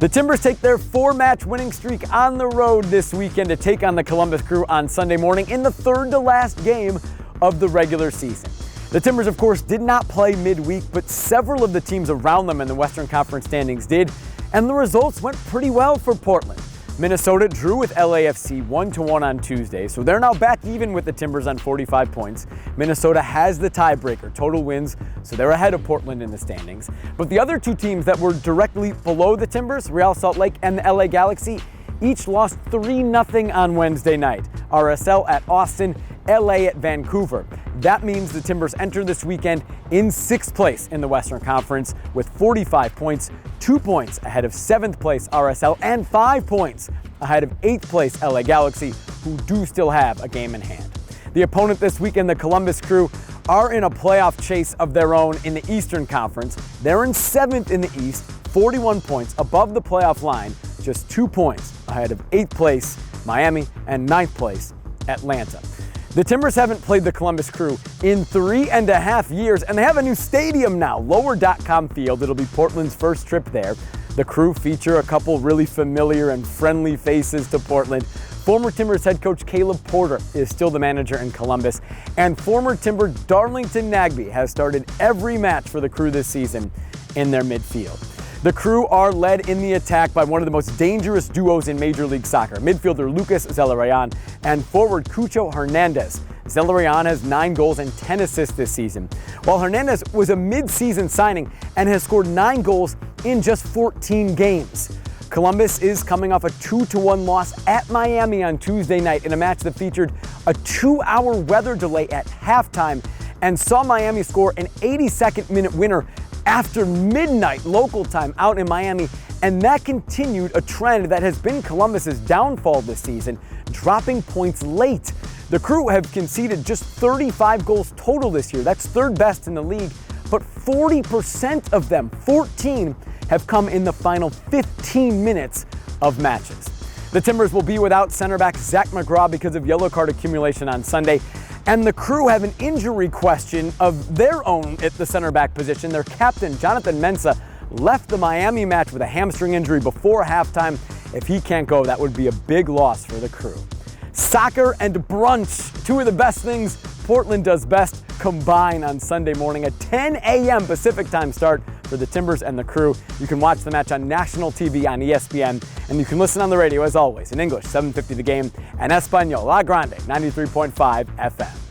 The Timbers take their 4-match winning streak on the road this weekend to take on the Columbus Crew on Sunday morning in the third to last game of the regular season. The Timbers, of course, did not play midweek, but several of the teams around them in the Western Conference standings did, and the results went pretty well for Portland. Minnesota drew with LAFC 1-1 on Tuesday, so they're now back even with the Timbers on 45 points. Minnesota has the tiebreaker, total wins, so they're ahead of Portland in the standings. But the other two teams that were directly below the Timbers, Real Salt Lake and the LA Galaxy, each lost 3-0 on Wednesday night. RSL at Austin, LA at Vancouver. That means the Timbers enter this weekend in 6th place in the Western Conference with 45 points, 2 points ahead of 7th place RSL and 5 points ahead of 8th place LA Galaxy, who do still have a game in hand. The opponent this weekend, the Columbus Crew, are in a playoff chase of their own in the Eastern Conference. They're in 7th in the East, 41 points above the playoff line, just 2 points ahead of 8th place Miami and 9th place Atlanta. The Timbers haven't played the Columbus Crew in 3.5 years, and they have a new stadium now, Lower.com Field. It'll be Portland's first trip there. The Crew feature a couple really familiar and friendly faces to Portland. Former Timbers head coach Caleb Porter is still the manager in Columbus, and former Timber Darlington Nagbe has started every match for the Crew this season in their midfield. The Crew are led in the attack by one of the most dangerous duos in Major League Soccer, midfielder Lucas Zelarayan and forward Cucho Hernandez. Zelarayan has 9 goals and 10 assists this season, while Hernandez was a mid-season signing and has scored 9 goals in just 14 games. Columbus is coming off a 2-1 loss at Miami on Tuesday night in a match that featured a 2-hour weather delay at halftime and saw Miami score an 82nd minute winner after midnight local time out in Miami, and that continued a trend that has been Columbus's downfall this season, dropping points late. The Crew have conceded just 35 goals total this year. That's 3rd best in the league, but 40% of them, 14, have come in the final 15 minutes of matches. The Timbers will be without center back Zach McGraw because of yellow card accumulation on Sunday. And the Crew have an injury question of their own at the center back position. Their captain, Jonathan Mensah, left the Miami match with a hamstring injury before halftime. If he can't go, that would be a big loss for the Crew. Soccer and brunch, 2 of the best things Portland does best, combine on Sunday morning at 10 a.m. Pacific time start for the Timbers and the Crew. You can watch the match on national TV on ESPN, and you can listen on the radio as always in English, 750 The Game, and Espanol, La Grande, 93.5 FM.